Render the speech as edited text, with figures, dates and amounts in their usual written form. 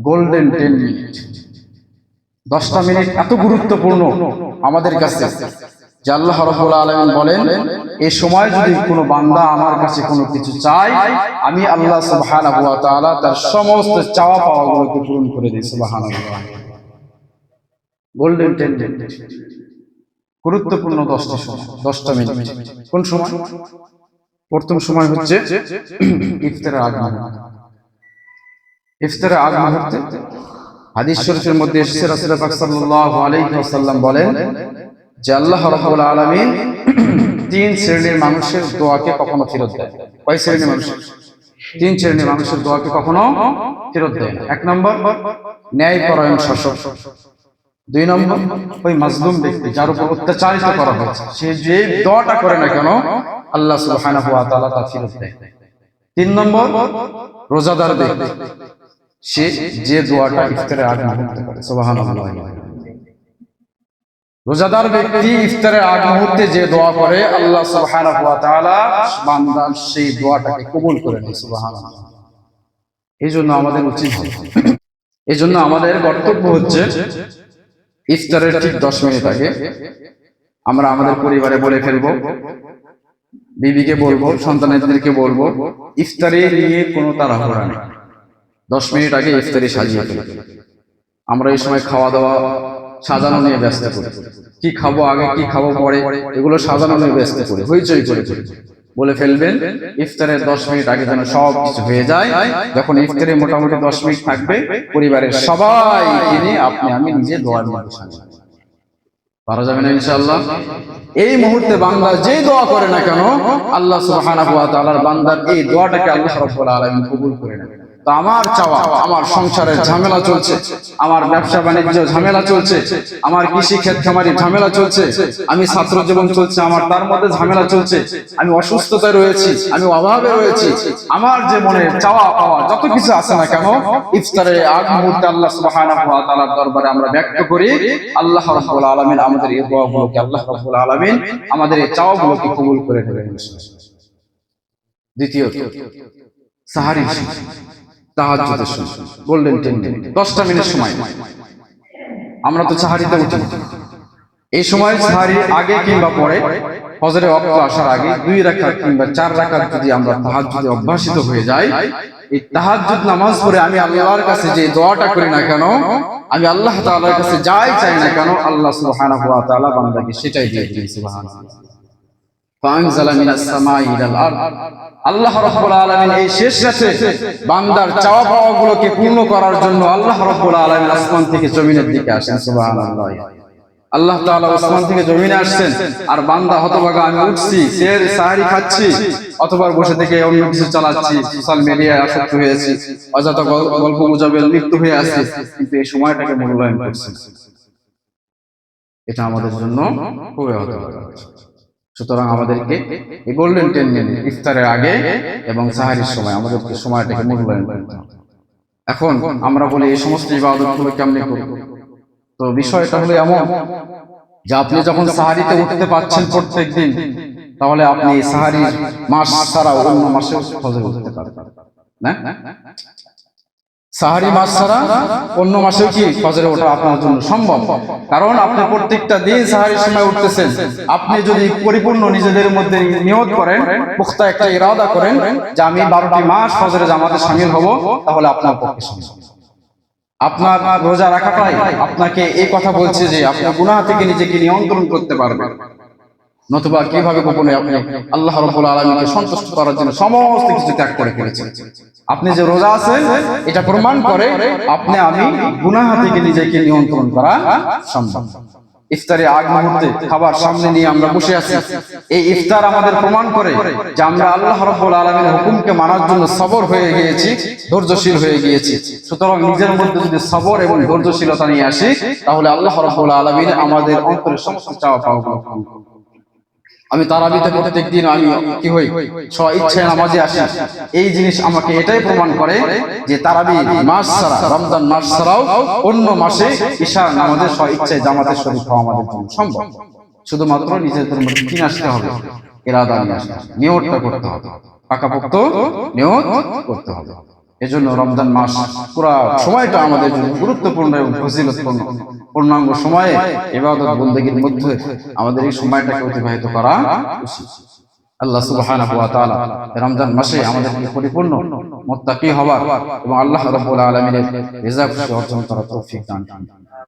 Golden 10 minute, 10টা minute এত গুরুত্বপূর্ণ আমাদের কাছে যে আল্লাহ রাব্বুল আলামিন বলেন, এই সময় যদি কোনো বান্দা আমার কাছে কোনো কিছু চায়, আমি আল্লাহ সুবহানাহু ওয়া তাআলা তার সমস্ত চাওয়া পাওয়াগুলোকে পূরণ করে দিই। সুবহানাল্লাহ। গোল্ডেন 10 মিনিট, গুরুত্বপূর্ণ 10টা মিনিট। কোন সময়? প্রথম সময় হচ্ছে ইফতারের আগ মুহূর্তে। ইফতারের আগ মুহূর্তে হাদিস শরীফের মধ্যে এসেছে, রাসূল পাক সাল্লাল্লাহু আলাইহি ওয়াসাল্লাম বলেন যে আল্লাহ রাব্বুল আলামিন 3 শ্রেণীর মানুষের দোয়াকে কখনো ফেরত দেয় না। কয় শ্রেণীর মানুষ? 3 শ্রেণীর মানুষের দোয়াকে কখনো ফেরত দেয় না। 1 নম্বর ন্যায়পরায়ণ শাসক, 2 নম্বর ওই মাজলুম ব্যক্তি যার উপর অত্যাচারিত করা হয়েছে, সে যে দোয়াটা করে না কেন আল্লাহ সুবহানাহু ওয়া তাআলা তা ফেরত দেয়। 3 নম্বর রোজাদার ব্যক্তি, সে যে দোয়াটা ইফতারের আগ মুহূর্তে করে। সুবহানাল্লাহ। রোজাদার ব্যক্তি ইফতারের আগ মুহূর্তে যে দোয়া করে আল্লাহ সুবহানাহু ওয়া তাআলা বান্দার সেই দোয়াটাকে কবুল করে নেয়। সুবহানাল্লাহ। এইজন্য আমাদের উচিত, এইজন্য আমাদের কর্তব্য হচ্ছে ইফতারের ঠিক 10 মিনিট আগে আমরা আমাদের পরিবারে বলে ফেলবো, বিবিকে বলবো, সন্তানদেরকে বলবো, ইফতারি নিয়ে কোনো তাড়াহুড়া নেই। 10 মিনিট আগে ইফতারি সাজিয়ে ফেলবো। আমরা এই সময় খাওয়া দাওয়া সাজানো নিয়ে ব্যস্ত করি, কি খাবো আগে কি খাবো পরে, এগুলো সাজানো নিয়ে ব্যস্ত করি, হইচই করে বলে ফেলবেন ইফতারের 10 মিনিট আগে যেন সব কিছু হয়ে যায়। যখন ইফতারে মোটামুটি 10 মিনিট থাকবে, পরিবারের সবাই নিয়ে আপনি আমি নিজে দোয়ার মধ্যে সাজাবো। পারা যাবে না ইনশাআল্লাহ? এই মুহূর্তে বান্দা যে দোয়া করে না কেন আল্লাহ সুবহানাহু ওয়া তাআলার বান্দার এই দোয়াটাকে আল্লাহ রাব্বুল আলামিন কবুল করে নেন। তো আমার চাওয়া, আমার সংসারের ঝামেলা চলছে, আমার ব্যবসা বাণিজ্য ঝামেলা চলছে, আমার কৃষি ক্ষেত খামারি ঝামেলা চলছে, আমি ছাত্র জীবন চলছে, আমার তার মধ্যে ঝামেলা চলছে, আমি অসুস্থতায় রয়েছি, আমি অভাবে রয়েছি, আমার যে মনে চাওয়া পাওয়া যত কিছু আছে না কেন ইফতারের আগ মুহূর্তে আল্লাহ সুবহানাহু ওয়া তাআলার দরবারে আমরা ব্যক্ত করি। আল্লাহ রাব্বুল আলামিন আমাদের এই দোয়াগুলোকে, আল্লাহ রাব্বুল আলামিন আমাদের এই চাওয়াগুলোকে কবুল করে নেবেন ইনশাআল্লাহ। দ্বিতীয়ত সাহারি, তাহাজ্জুদের সময়, গোল্ডেন 10 মিনিট, 10টা মিনিট সময়। আমরা তো সাহারিতে উঠি, এই সময় সাহারির আগে কিংবা পরে ফজরের ওয়াক্ত আসার আগে 2 রাকাত কিংবা 4 রাকাত যদি আমরা তাহাজ্জুদে অভ্যাসিত হয়ে যাই, এই তাহাজ্জুদ নামাজ পড়ে আমি আল্লাহর কাছে যে দোয়াটা করি না কেন, আমি আল্লাহ তাআলার কাছে যাই চাই না কেন, আল্লাহ সুবহানাহু ওয়া তাআলা বান্দাকে সেটাই দিয়ে দিবেন। সুবহানাল্লাহ। ফাআনজালা মিনাস সামাই ইলাল আরদ, আল্লাহ রাব্বুল আলামিন এই শেষ রাতে বান্দার চাওয়া পাওয়াগুলোকে পূর্ণ করার জন্য আল্লাহ রাব্বুল আলামিন আসমান থেকে জমিনের দিকে আসেন। সুবহানাল্লাহ। আল্লাহ তাআলা আসমান থেকে জমিনে আসছেন, আর বান্দা হতভাগা, আমি উঠছি, সাহারি খাচ্ছি, অথবা বসে থেকে অন্য কিছু চালাচ্ছি, সোশ্যাল মিডিয়ায় আসক্ত হয়েছি, অযথা গল্প গুজবে লিপ্ত হয়ে আছি, কিন্তু এই সময়টাকে মূল্যায়ন করছি। এটা আমাদের জন্য খুবই হতভাগা। সুতরাং আমাদেরকে এই গোল্ডেন 10 মিনিট ইফতারের আগে এবং সাহারির সময় আমাদেরকে সময়টাকে মূল্যায়ন করতে হবে। এখন আমরা বলি এই সমস্ত ইবাদতগুলো কেমনে করব? তো বিষয়টা হলো এমন যে আপনি যখন সাহারিতে উঠতে পাচ্ছেন প্রত্যেকদিন, তাহলে আপনি সাহারির মাস ছাড়া অন্য মাসেও ফজরে উঠতে পারবেন না। সাহারি মাস ছাড়া অন্য মাসেও কি ফজরে ওঠা আপনার জন্য সম্ভব? কারণ আপনি প্রত্যেকটা দিন সাহারির সময় উঠতেছেন। আপনি যদি পরিপূর্ণ নিজেদের মধ্যে নিয়ত করেন, পুখতা একটা ইরাদা করেন যে আমি 12টি মাস ফজরে জামাতে শামিল হব, তাহলে আপনার পক্ষে সম্ভব। আপনার রোজা রাখাটাই আপনাকে এই কথা বলছে যে আপনি গুনাহ থেকে নিজেকে নিয়ন্ত্রণ করতে পারবেন। নতুবা কিভাবে গোপনে আপনি আল্লাহ রাব্বুল আলামিনকে সন্তুষ্ট করার জন্য সমস্ত কিছু ত্যাগ করে ফেলেছেন। আপনি যে রোজা আছেন এটা প্রমাণ করে আপনি আমি গুনাহ থেকে নিজেকে নিয়ন্ত্রণ করা সম্ভব। ইফতারের আগ মুহূর্তে খাবার সামনে নিয়ে আমরা বসে আছি, এই ইফতার আমাদের প্রমাণ করে যে আমরা আল্লাহ রাব্বুল আলামিনের হুকুমকে মানার জন্য সবর হয়ে গিয়েছি, ধৈর্যশীল হয়ে গিয়েছি। সুতরাং নিজের মধ্যে যদি সবর এবং ধৈর্যশীলতা নিয়ে আসি, তাহলে আল্লাহ রাব্বুল আলামিন আমাদের অন্তরের সমস্ত চাওয়া পাওয়া পূরণ করবেন। আমি তারাবিতে প্রত্যেকদিন আমি কি হই, স্ব ইচ্ছায় নামাজে আসি। এই জিনিস আমাকে এটাই প্রমাণ করে যে তারাবি মাস ছাড়া, রমজান মাস ছাড়াও অন্য মাসে ঈশার নামাজে স্ব ইচ্ছায় জামাতের শরীক হওয়া আমাদের জন্য সম্ভব। শুধুমাত্র নিজেদের মধ্যে কি আসতে হবে, ইরাদা নিয়ে আসতে হবে, নিয়তটা করতে হবে, পাকাপোক্ত নিয়ত করতে হবে। এজন্য রমজান মাস পুরো সময়টা আমাদের জন্য গুরুত্বপূর্ণ এবং ফজিলতপূর্ণ পূর্ণাঙ্গ সময়ে ইবাদত বন্দেগীর মধ্যে আমাদের এই সময়টাকে অতিবাহিত করা উচিত। আল্লাহ সুবহানাহু ওয়া তাআলা রমজান মাসে আমাদেরকে পরিপূর্ণ মুত্তাকি হওয়ার এবং আল্লাহ রাব্বুল আলামিনের রিজা খুশি অর্জন করার তৌফিক দান করুন।